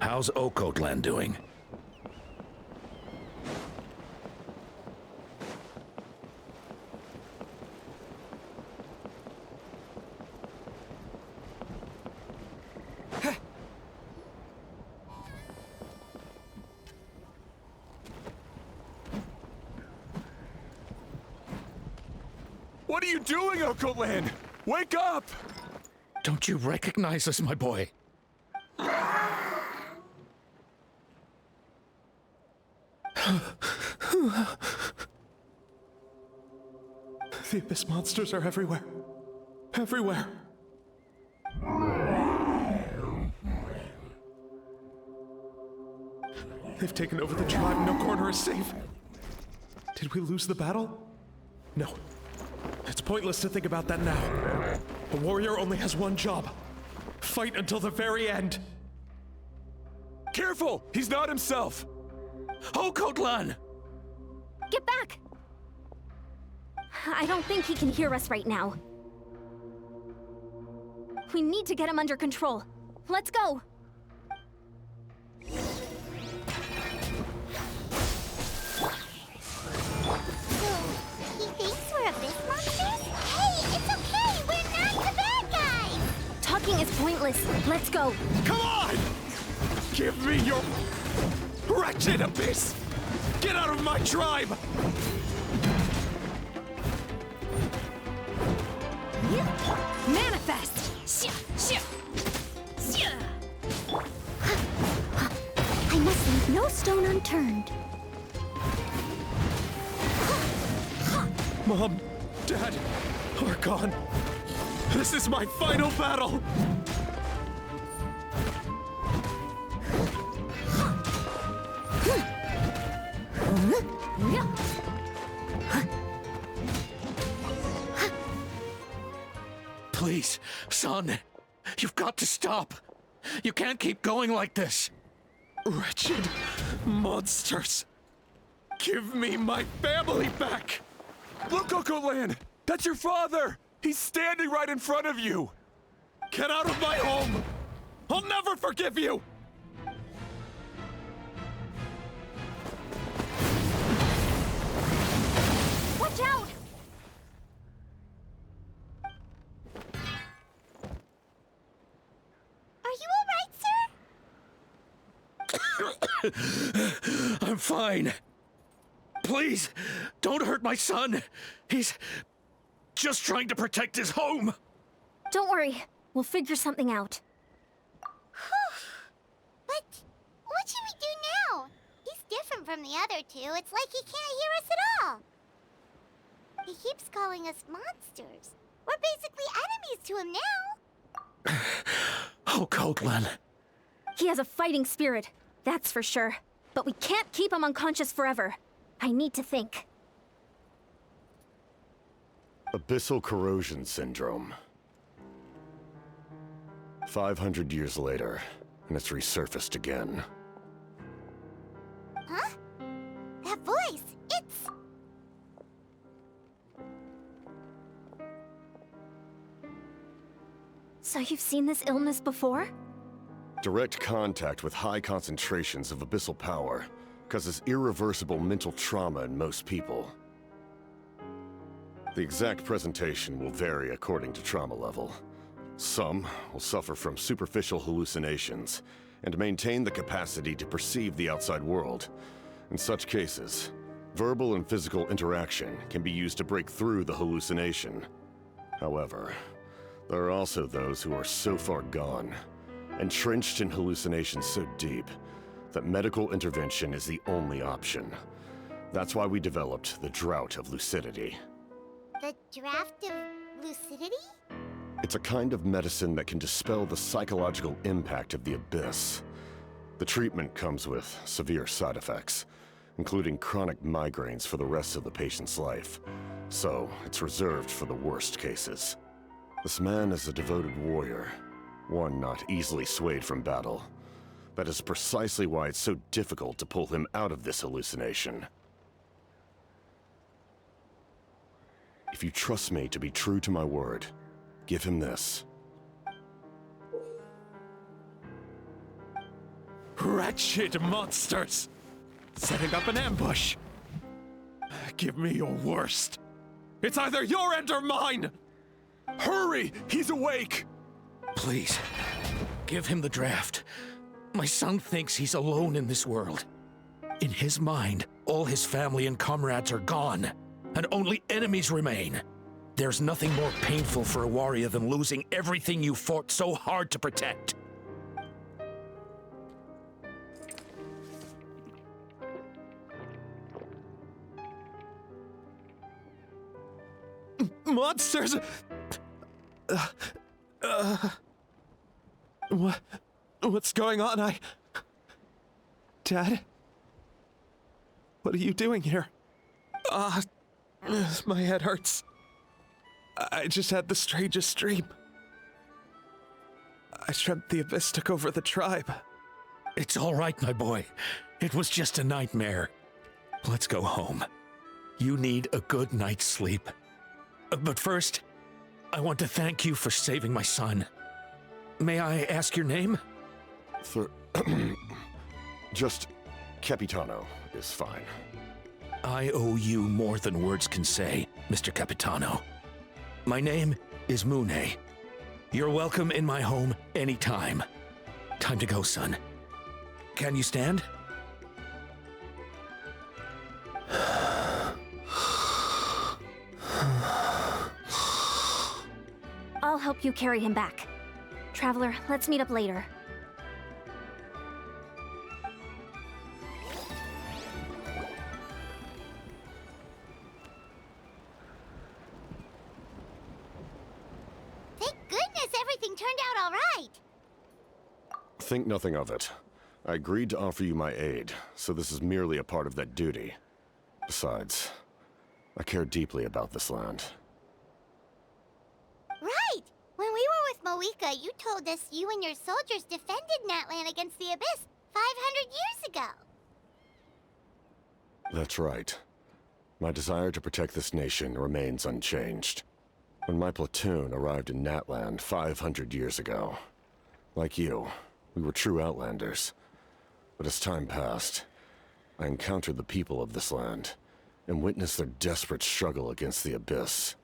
How's Okotlan doing? What are you doing, Okotlan? Wake up! Don't you recognize us, my boy? The Abyss monsters are everywhere. Everywhere. They've taken over the tribe. No corner is safe. Did we lose the battle? No. It's pointless to think about that now. A warrior only has one job. Fight until the very end. Careful! He's not himself! Okotlan! Get back! I don't think he can hear us right now. We need to get him under control. Let's go! He thinks we're Abyss monsters? Hey, it's okay! We're not the bad guys! Talking is pointless. Let's go. Come on! Give me your wretched Abyss! Get out of my tribe! Manifest! I must leave no stone unturned. Mom, Dad, are gone. This is my final battle. Please, son. You've got to stop. You can't keep going like this. Wretched monsters. Give me my family back. Look, Okotlan! That's your father! He's standing right in front of you! Get out of my home. I'll never forgive you. Watch out! Are you alright, sir? I'm fine. Please, don't hurt my son. He's just trying to protect his home. Don't worry. We'll figure something out. But what should we do now? He's different from the other two. It's like he can't hear us at all. He keeps calling us monsters. We're basically enemies to him now. Okotlan. He has a fighting spirit, that's for sure. But we can't keep him unconscious forever. I need to think. Abyssal corrosion syndrome. 500 years later, and it's resurfaced again. Huh? That voice, it's... So you've seen this illness before? Direct contact with high concentrations of abyssal power causes irreversible mental trauma in most people. The exact presentation will vary according to trauma level. Some will suffer from superficial hallucinations and maintain the capacity to perceive the outside world. In such cases, verbal and physical interaction can be used to break through the hallucination. However, there are also those who are so far gone, entrenched in hallucinations so deep, that medical intervention is the only option. That's why we developed the Drought of Lucidity. The draft of lucidity? It's a kind of medicine that can dispel the psychological impact of the Abyss. The treatment comes with severe side effects, including chronic migraines for the rest of the patient's life. So, it's reserved for the worst cases. This man is a devoted warrior, one not easily swayed from battle. That is precisely why it's so difficult to pull him out of this hallucination. If you trust me to be true to my word, give him this. Wretched monsters! Setting up an ambush! Give me your worst. It's either your end or mine! Hurry! He's awake! Please, give him the draft. My son thinks he's alone in this world. In his mind, all his family and comrades are gone, and only enemies remain. There's nothing more painful for a warrior than losing everything you fought so hard to protect. Monsters! What's going on? Dad? What are you doing here? My head hurts. I just had the strangest dream. I dreamt the Abyss took over the tribe. It's all right, my boy. It was just a nightmare. Let's go home. You need a good night's sleep. But first, I want to thank you for saving my son. May I ask your name? Just Capitano is fine. I owe you more than words can say, Mr. Capitano. My name is Mune. You're welcome in my home anytime. Time to go, son. Can you stand? I'll help you carry him back. Traveler, let's meet up later. Thank goodness everything turned out all right. Think nothing of it. I agreed to offer you my aid, so this is merely a part of that duty. Besides, I care deeply about this land. Right! When we were with Moika, you told us you and your soldiers defended Natlan against the Abyss 500 years ago. That's right. My desire to protect this nation remains unchanged. When my platoon arrived in Natlan 500 years ago, like you, we were true outlanders. But as time passed, I encountered the people of this land and witnessed their desperate struggle against the Abyss.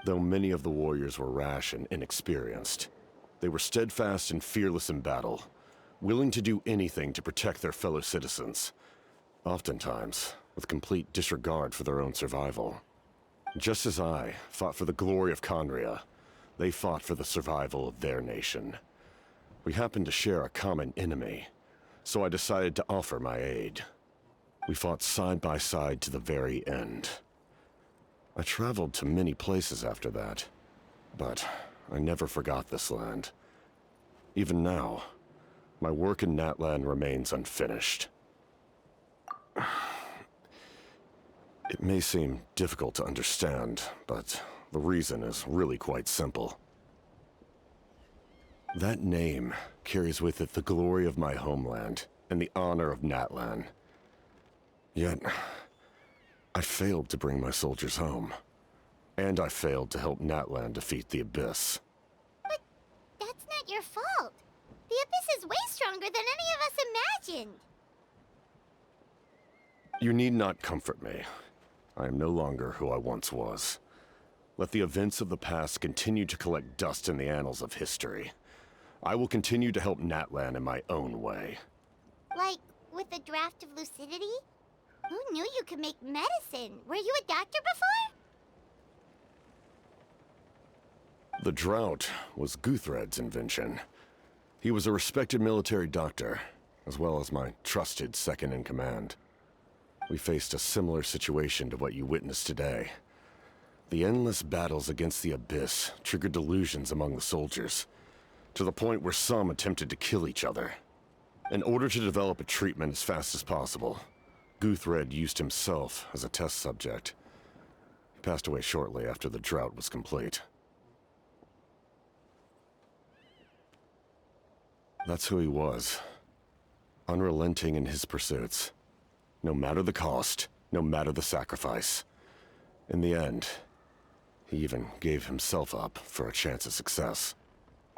Though many of the warriors were rash and inexperienced, they were steadfast and fearless in battle, willing to do anything to protect their fellow citizens, oftentimes with complete disregard for their own survival. Just as I fought for the glory of Conria, they fought for the survival of their nation. We happened to share a common enemy, so I decided to offer my aid. We fought side by side to the very end. I traveled to many places after that, but I never forgot this land. Even now, my work in Natlan remains unfinished. It may seem difficult to understand, but the reason is really quite simple. That name carries with it the glory of my homeland and the honor of Natlan. Yet, I failed to bring my soldiers home. And I failed to help Natlan defeat the Abyss. But that's not your fault. The Abyss is way stronger than any of us imagined. You need not comfort me. I am no longer who I once was. Let the events of the past continue to collect dust in the annals of history. I will continue to help Natlan in my own way. Like, with the draft of lucidity? Who knew you could make medicine? Were you a doctor before? The drought was Guthred's invention. He was a respected military doctor, as well as my trusted second-in-command. We faced a similar situation to what you witnessed today. The endless battles against the Abyss triggered delusions among the soldiers, to the point where some attempted to kill each other. In order to develop a treatment as fast as possible, Guthred used himself as a test subject. He passed away shortly after the drought was complete. That's who he was. Unrelenting in his pursuits. No matter the cost, no matter the sacrifice. In the end, he even gave himself up for a chance at success.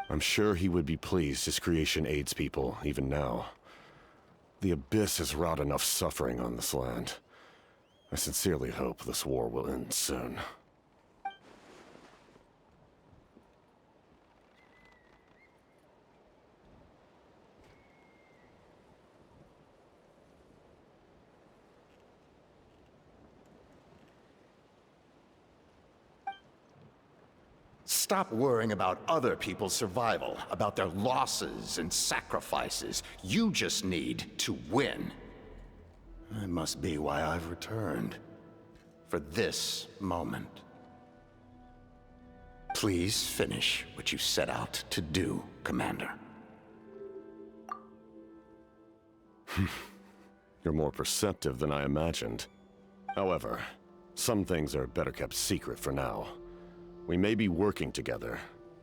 I'm sure he would be pleased his creation aids people, even now. The Abyss has wrought enough suffering on this land. I sincerely hope this war will end soon. Stop worrying about other people's survival, about their losses and sacrifices. You just need to win. That must be why I've returned. For this moment. Please finish what you set out to do, Commander. You're more perceptive than I imagined. However, some things are better kept secret for now. We may be working together,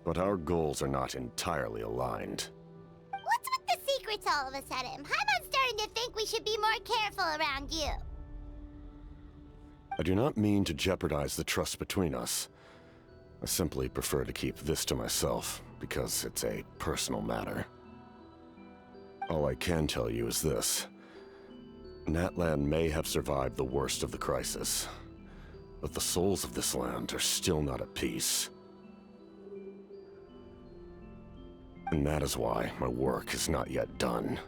but our goals are not entirely aligned. What's with the secrets all of a sudden? I'm starting to think we should be more careful around you. I do not mean to jeopardize the trust between us. I simply prefer to keep this to myself, because it's a personal matter. All I can tell you is this. Natlan may have survived the worst of the crisis, but the souls of this land are still not at peace. And that is why my work is not yet done.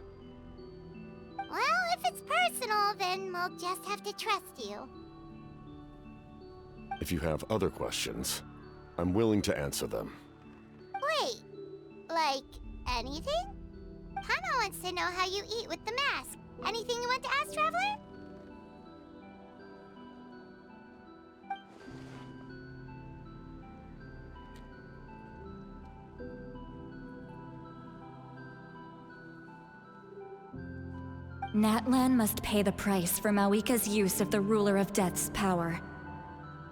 Well, if it's personal, then we'll just have to trust you. If you have other questions, I'm willing to answer them. Wait, like anything? Paimon wants to know how you eat with the mask. Anything you want to ask, Traveler? Natlan must pay the price for Mawika's use of the Ruler of Death's power.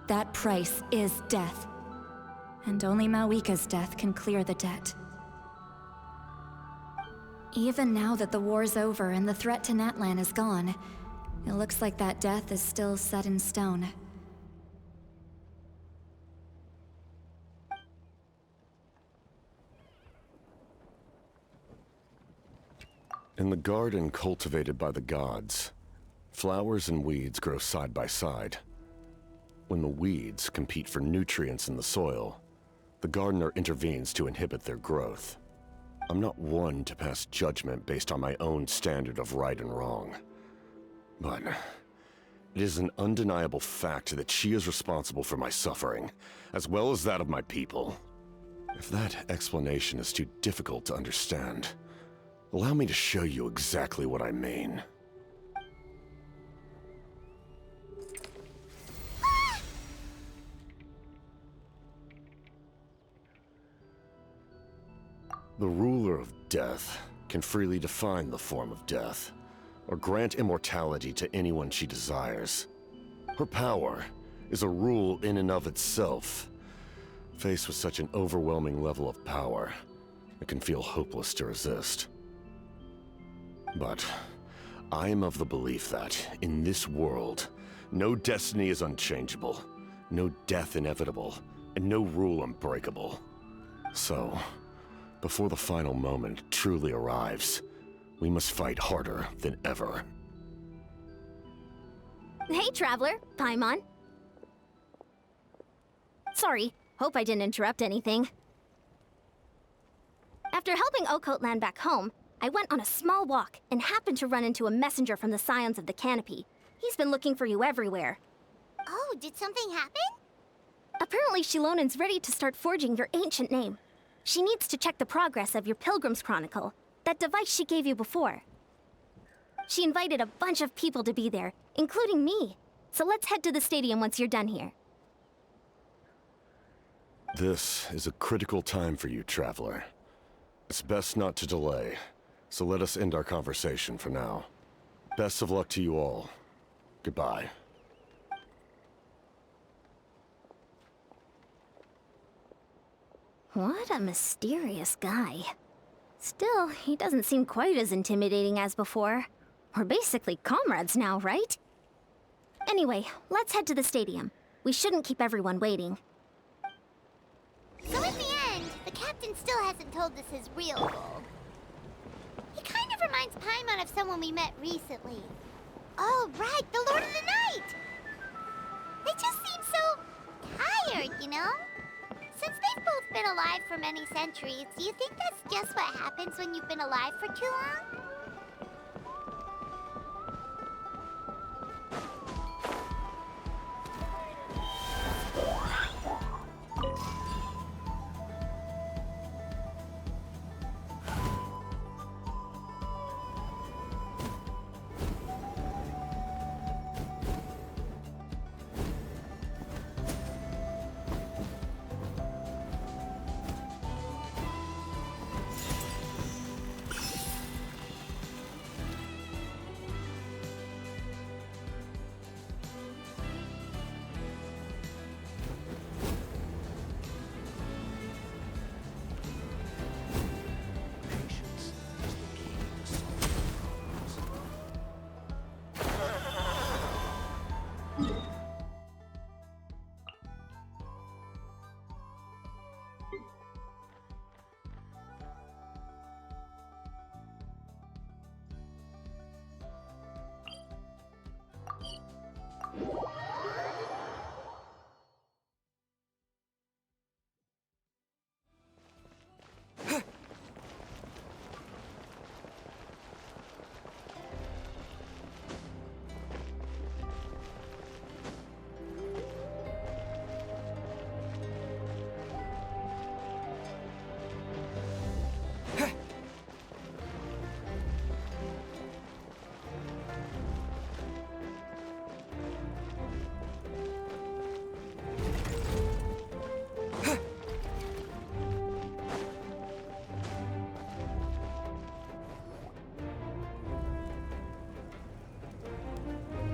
That price is death. And only Mawika's death can clear the debt. Even now that the war's over and the threat to Natlan is gone, it looks like that death is still set in stone. In the garden cultivated by the gods, flowers and weeds grow side by side. When the weeds compete for nutrients in the soil, the gardener intervenes to inhibit their growth. I'm not one to pass judgment based on my own standard of right and wrong. But it is an undeniable fact that she is responsible for my suffering, as well as that of my people. If that explanation is too difficult to understand, allow me to show you exactly what I mean. The ruler of death can freely define the form of death, or grant immortality to anyone she desires. Her power is a rule in and of itself. Faced with such an overwhelming level of power, it can feel hopeless to resist. But I am of the belief that, in this world, no destiny is unchangeable, no death inevitable, and no rule unbreakable. So, before the final moment truly arrives, we must fight harder than ever. Hey, Traveler. Paimon. Sorry, hope I didn't interrupt anything. After helping Occult land back home, I went on a small walk and happened to run into a messenger from the Scions of the Canopy. He's been looking for you everywhere. Oh, did something happen? Apparently Shilonen's ready to start forging your ancient name. She needs to check the progress of your Pilgrim's Chronicle, that device she gave you before. She invited a bunch of people to be there, including me. So let's head to the stadium once you're done here. This is a critical time for you, Traveler. It's best not to delay, so let us end our conversation for now. Best of luck to you all. Goodbye. What a mysterious guy. Still, he doesn't seem quite as intimidating as before. We're basically comrades now, right? Anyway, let's head to the stadium. We shouldn't keep everyone waiting. So in the end, the captain still hasn't told us his real goal. He kind of reminds Paimon of someone we met recently. Oh, right, the Lord of the Night! They just seem so tired, you know? Since they've both been alive for many centuries, do you think that's just what happens when you've been alive for too long?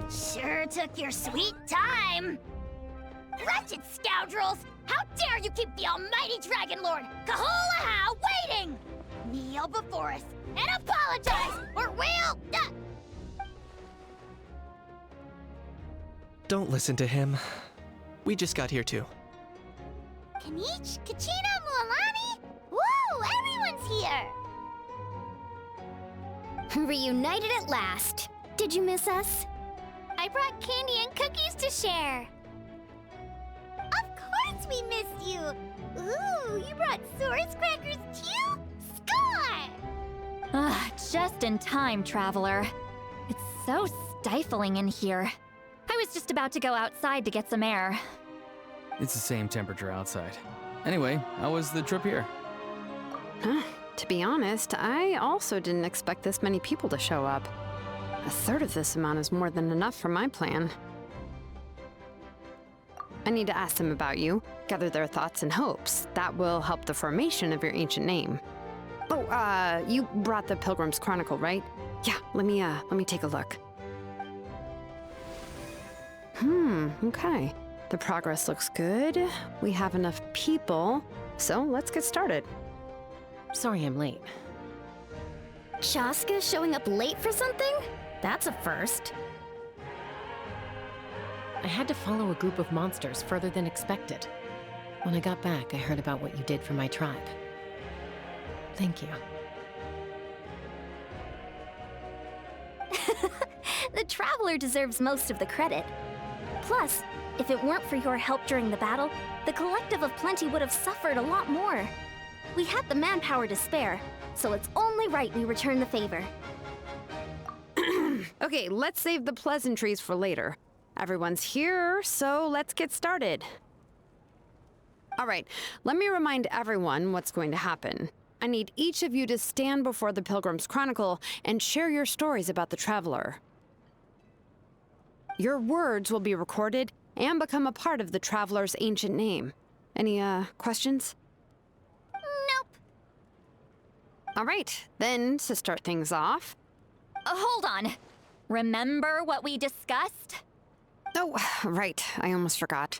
Sure took your sweet time! Wretched scoundrels! How dare you keep the almighty Dragon Lord, Kahulaha, waiting! Kneel before us and apologize, or we'll... Don't listen to him. We just got here too. Kanich, Kachina, Mualani? Woo! Everyone's here! Reunited at last. Did you miss us? I brought candy and cookies to share. Of course we missed you. Ooh, you brought Source crackers too? Score! Ah, just in time, Traveler. It's so stifling in here. I was just about to go outside to get some air. It's the same temperature outside. Anyway, how was the trip here? To be honest, I also didn't expect this many people to show up. A third of this amount is more than enough for my plan. I need to ask them about you, gather their thoughts and hopes. That will help the formation of your ancient name. Oh, you brought the Pilgrim's Chronicle, right? Yeah, let me take a look. Okay. The progress looks good. We have enough people, so let's get started. Sorry I'm late. Shaska showing up late for something? That's a first. I had to follow a group of monsters further than expected. When I got back, I heard about what you did for my tribe. Thank you. The Traveler deserves most of the credit. Plus, if it weren't for your help during the battle, the Collective of Plenty would have suffered a lot more. We had the manpower to spare, so it's only right we return the favor. Okay, let's save the pleasantries for later. Everyone's here, so let's get started. All right, let me remind everyone what's going to happen. I need each of you to stand before the Pilgrim's Chronicle and share your stories about the Traveler. Your words will be recorded and become a part of the Traveler's ancient name. Any, questions? Nope. All right, then, to start things off... Hold on. Remember what we discussed? Oh, right, I almost forgot.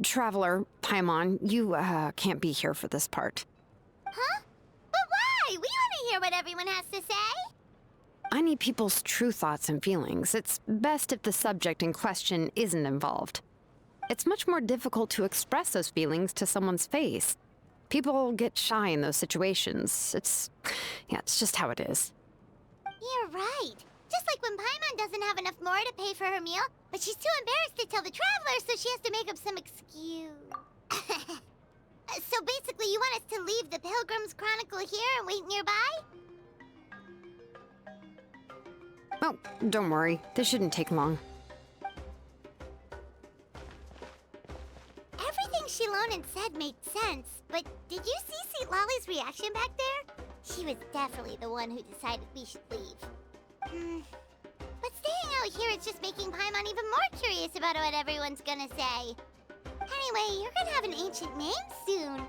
Traveler, Paimon, you, can't be here for this part. Huh? But why? We want to hear what everyone has to say. I need people's true thoughts and feelings. It's best if the subject in question isn't involved. It's much more difficult to express those feelings to someone's face. People get shy in those situations. It's just how it is. You're right. Just like when Paimon doesn't have enough more to pay for her meal, but she's too embarrassed to tell the traveler, so she has to make up some excuse. So basically, you want us to leave the Pilgrim's Chronicle here and wait nearby? Oh, don't worry. This shouldn't take long. Everything Shilonen said made sense, but did you see St. Lolly's reaction back there? She was definitely the one who decided we should leave. But staying out here is just making Paimon even more curious about what everyone's gonna say. Anyway, you're gonna have an ancient name soon.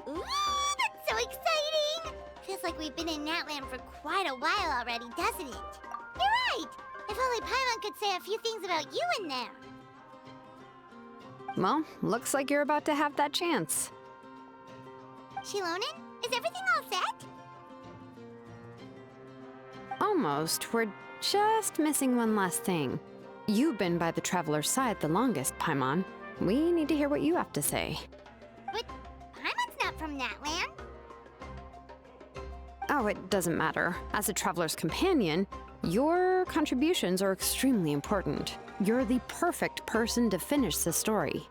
Ooh, that's so exciting! Feels like we've been in Natland for quite a while already, doesn't it? You're right! If only Paimon could say a few things about you in there. Well, looks like you're about to have that chance. Shilonen, is everything all set? Almost. We're just missing one last thing. You've been by the Traveler's side the longest, Paimon. We need to hear what you have to say. But Paimon's not from Natland. Oh, it doesn't matter. As a Traveler's companion, your contributions are extremely important. You're the perfect person to finish the story.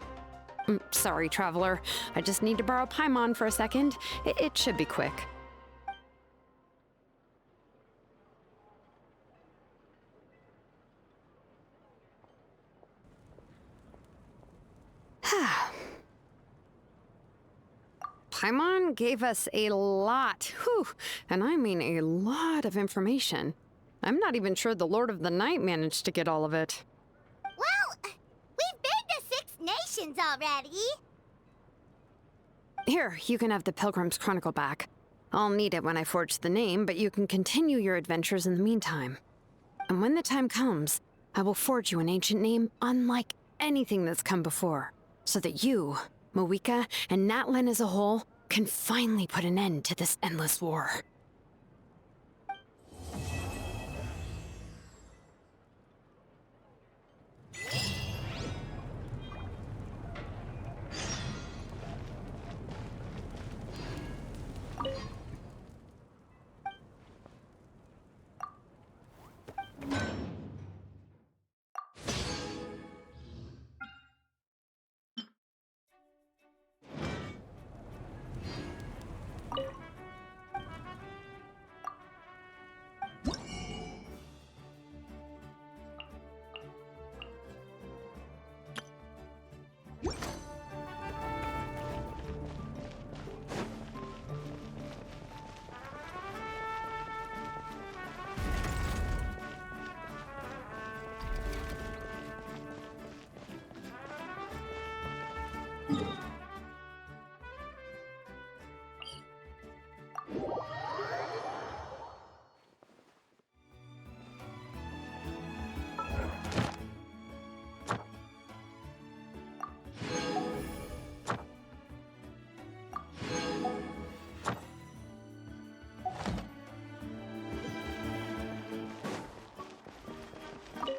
Sorry, Traveler. I just need to borrow Paimon for a second. It should be quick. Paimon gave us a lot, and I mean a lot of information. I'm not even sure the Lord of the Night managed to get all of it. Well, we've been to 6 nations already. Here, you can have the Pilgrim's Chronicle back. I'll need it when I forge the name, but you can continue your adventures in the meantime. And when the time comes, I will forge you an ancient name unlike anything that's come before, so that you, Mawika, and Natlan as a whole can finally put an end to this endless war.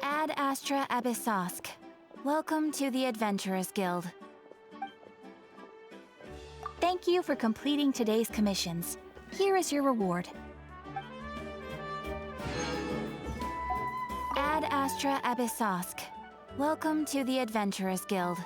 Ad Astra Abyssosk. Welcome to the Adventurers Guild. Thank you for completing today's commissions. Here is your reward. Ad Astra Abyssosk. Welcome to the Adventurers Guild.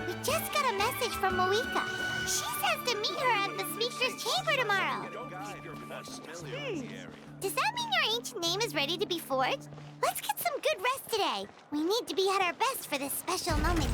We just gotta message from Moika. She says to meet her at the Speaker's Chamber tomorrow. Does that mean your ancient name is ready to be forged? Let's get some good rest today. We need to be at our best for this special moment.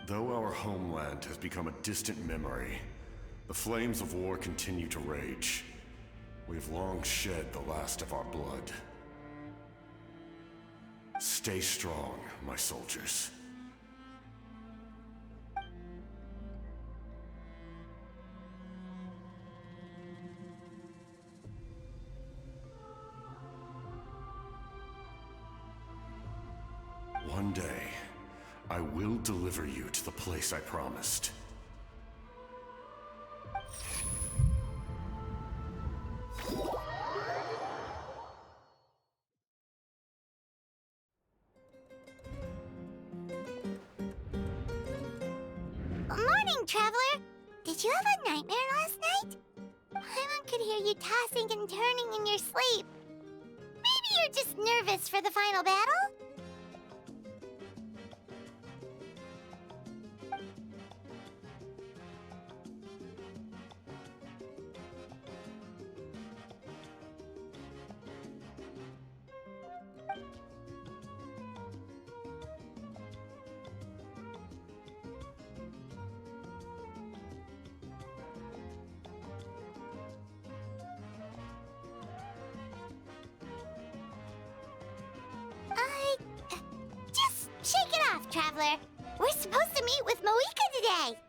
Though our homeland has become a distant memory, the flames of war continue to rage. We've long shed the last of our blood. Stay strong, my soldiers. One day, I will deliver you to the place I promised. Morning, Traveler! Did you have a nightmare last night? Paimon could hear you tossing and turning in your sleep. Maybe you're just nervous for the final battle? Just shake it off, Traveler. We're supposed to meet with Moika today.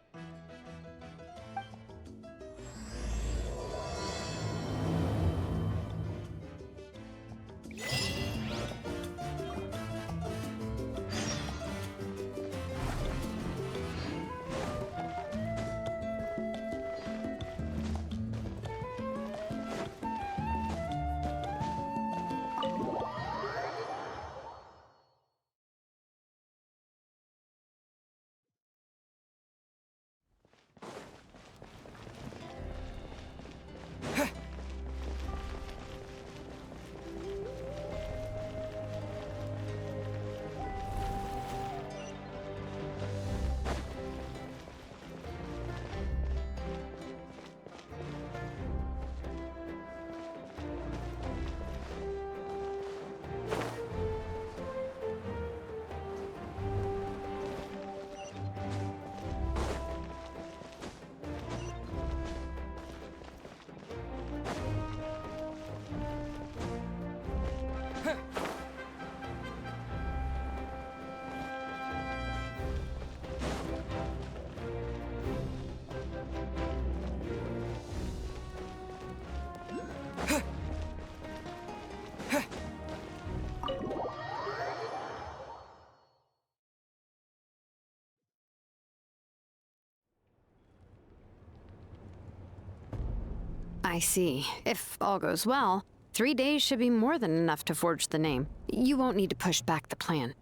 I see. If all goes well, 3 days should be more than enough to forge the name. You won't need to push back the plan.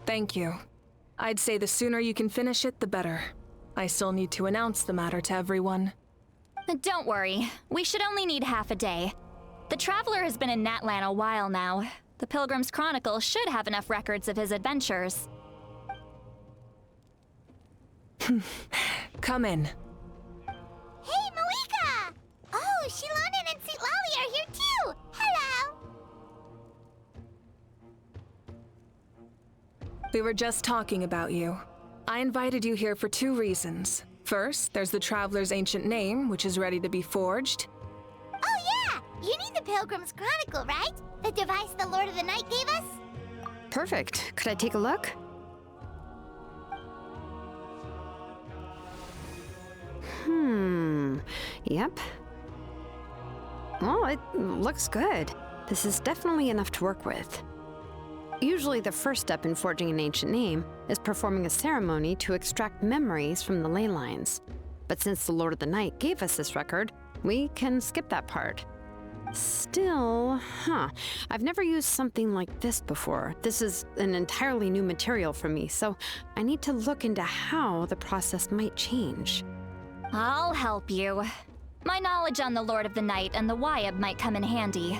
Thank you. I'd say the sooner you can finish it, the better. I still need to announce the matter to everyone. Don't worry. We should only need half a day. The Traveler has been in Natlan a while now. The Pilgrim's Chronicle should have enough records of his adventures. Come in. Hey, Moika! Oh, Shilonen and St. Lally are here too! Hello! We were just talking about you. I invited you here for 2 reasons. First, there's the Traveler's ancient name, which is ready to be forged. Oh yeah! You need the Pilgrim's Chronicle, right? The device the Lord of the Night gave us? Perfect. Could I take a look? Yep. Well, it looks good. This is definitely enough to work with. Usually the first step in forging an ancient name is performing a ceremony to extract memories from the ley lines. But since the Lord of the Night gave us this record, we can skip that part. Still, I've never used something like this before. This is an entirely new material for me, so I need to look into how the process might change. I'll help you. My knowledge on the Lord of the Night and the Wyab might come in handy.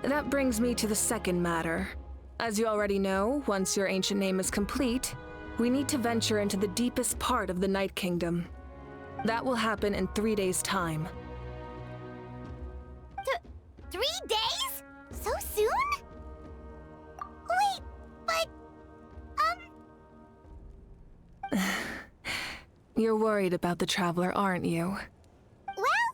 That brings me to the second matter. As you already know, once your ancient name is complete, we need to venture into the deepest part of the Night Kingdom. That will happen in 3 days' time. 3 days? So soon? Wait, but... You're worried about the Traveler, aren't you? Well,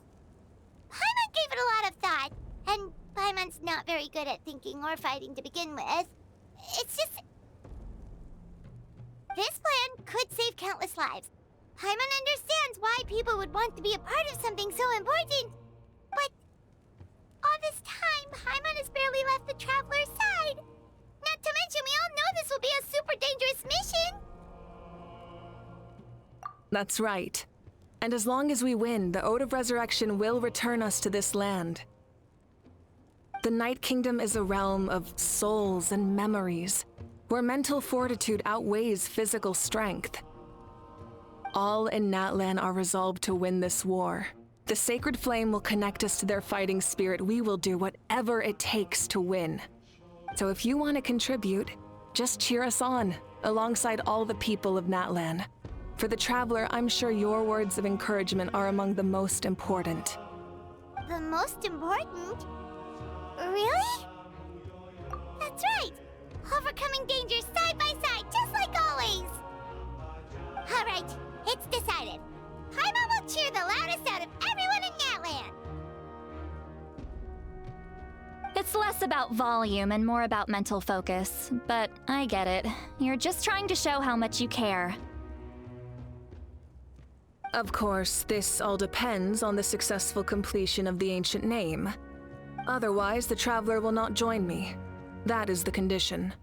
Paimon gave it a lot of thought, and Paimon's not very good at thinking or fighting to begin with. It's just... This plan could save countless lives. Paimon understands why people would want to be a part of something so important. All this time, Paimon has barely left the Traveler's side. Not to mention, we all know this will be a super dangerous mission. That's right. And as long as we win, the Ode of Resurrection will return us to this land. The Night Kingdom is a realm of souls and memories, where mental fortitude outweighs physical strength. All in Natlan are resolved to win this war. The sacred flame will connect us to their fighting spirit. We will do whatever it takes to win. So if you want to contribute, just cheer us on, alongside all the people of Natlan. For the Traveler, I'm sure your words of encouragement are among the most important. The most important? Really? That's right! Overcoming dangers side by side, just like always! Alright, it's decided. Paimon will cheer the loudest out of everyone in Natlan! It's less about volume and more about mental focus, but I get it. You're just trying to show how much you care. Of course, this all depends on the successful completion of the ancient name. Otherwise, the Traveler will not join me. That is the condition.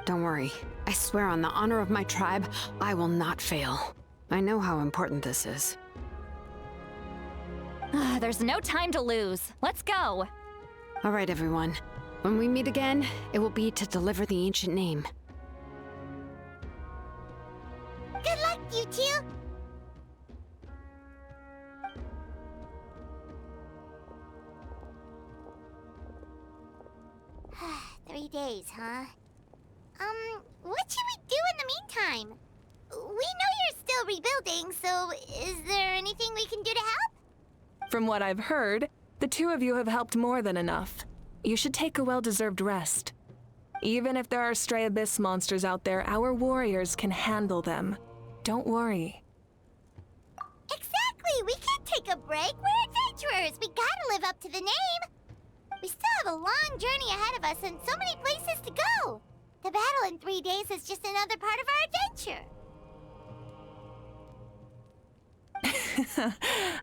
Don't worry. I swear on the honor of my tribe, I will not fail. I know how important this is. There's no time to lose. Let's go! All right, everyone. When we meet again, it will be to deliver the ancient name. Good luck, you two! 3 days, huh? What should we do in the meantime? We know you're still rebuilding, so is there anything we can do to help? From what I've heard, the two of you have helped more than enough. You should take a well-deserved rest. Even if there are stray abyss monsters out there, our warriors can handle them. Don't worry. Exactly! We can't take a break. We're adventurers. We gotta live up to the name. We still have a long journey ahead of us and so many places to go. The battle in 3 days is just another part of our adventure.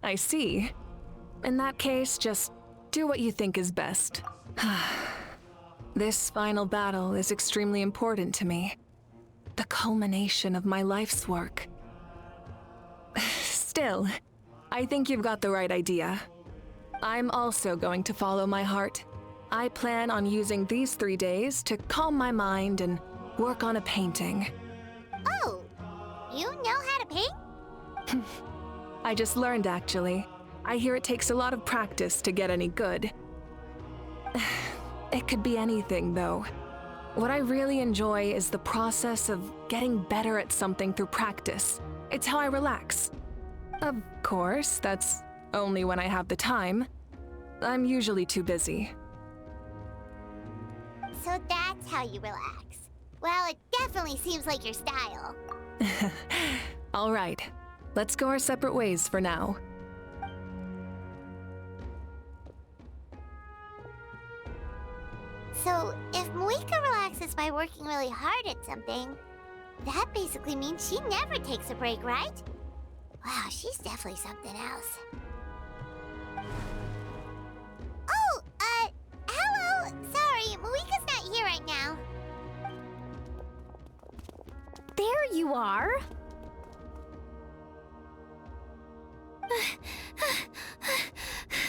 I see. In that case, just do what you think is best. This final battle is extremely important to me. The culmination of my life's work. Still, I think you've got the right idea. I'm also going to follow my heart. I plan on using these 3 days to calm my mind and work on a painting. Oh, you know how to paint? I just learned, actually. I hear it takes a lot of practice to get any good. It could be anything, though. What I really enjoy is the process of getting better at something through practice. It's how I relax. Of course, that's only when I have the time. I'm usually too busy. So that's how you relax. Well, it definitely seems like your style. All right, let's go our separate ways for now. So, if Moika relaxes by working really hard at something, that basically means she never takes a break, right? Wow, she's definitely something else. Oh, hello! Sorry, Moika's not here right now. There you are!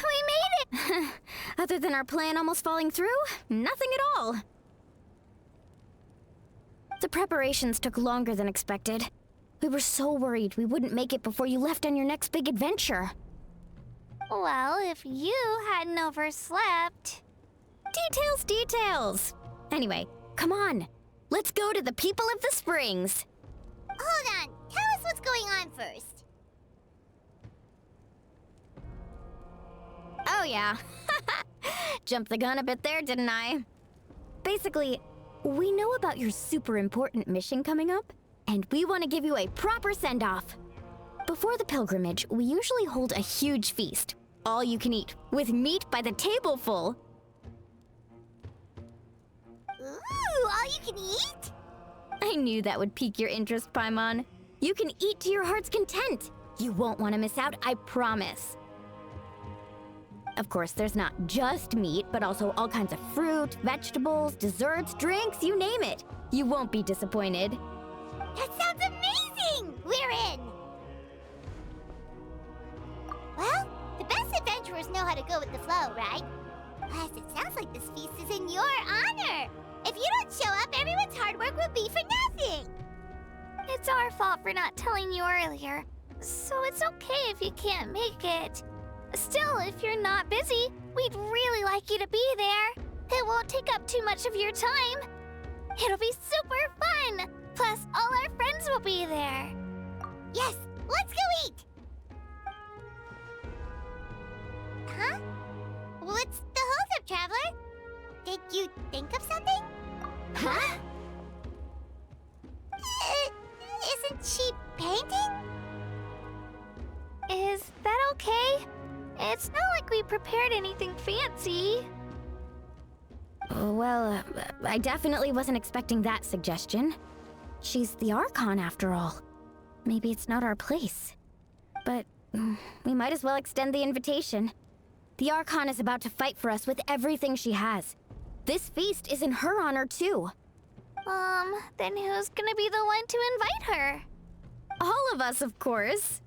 We made it! Other than our plan almost falling through, nothing at all. The preparations took longer than expected. We were so worried we wouldn't make it before you left on your next big adventure. Well, if you hadn't overslept... Details, details! Anyway, come on. Let's go to the people of the Springs. Hold on. Tell us what's going on first. Oh yeah. Jumped the gun a bit there, didn't I? Basically, we know about your super important mission coming up, and we want to give you a proper send-off. Before the pilgrimage, we usually hold a huge feast, all you can eat, with meat by the tableful. Ooh, all you can eat? I knew that would pique your interest, Paimon. You can eat to your heart's content. You won't want to miss out, I promise. Of course, there's not just meat, but also all kinds of fruit, vegetables, desserts, drinks, you name it. You won't be disappointed. That sounds amazing! We're in! Well, the best adventurers know how to go with the flow, right? Plus, it sounds like this feast is in your honor. If you don't show up, everyone's hard work will be for nothing. It's our fault for not telling you earlier, so it's okay if you can't make it. Still, if you're not busy, we'd really like you to be there. It won't take up too much of your time. It'll be super fun! Plus, all our friends will be there. Yes, let's go eat! Huh? What's the holdup, Traveler? Did you think of something? Huh? Isn't she painting? Is that okay? It's not like we prepared anything fancy. Well, I definitely wasn't expecting that suggestion. She's the Archon, after all. Maybe it's not our place. But we might as well extend the invitation. The Archon is about to fight for us with everything she has. This feast is in her honor, too. Then who's gonna be the one to invite her? All of us, of course.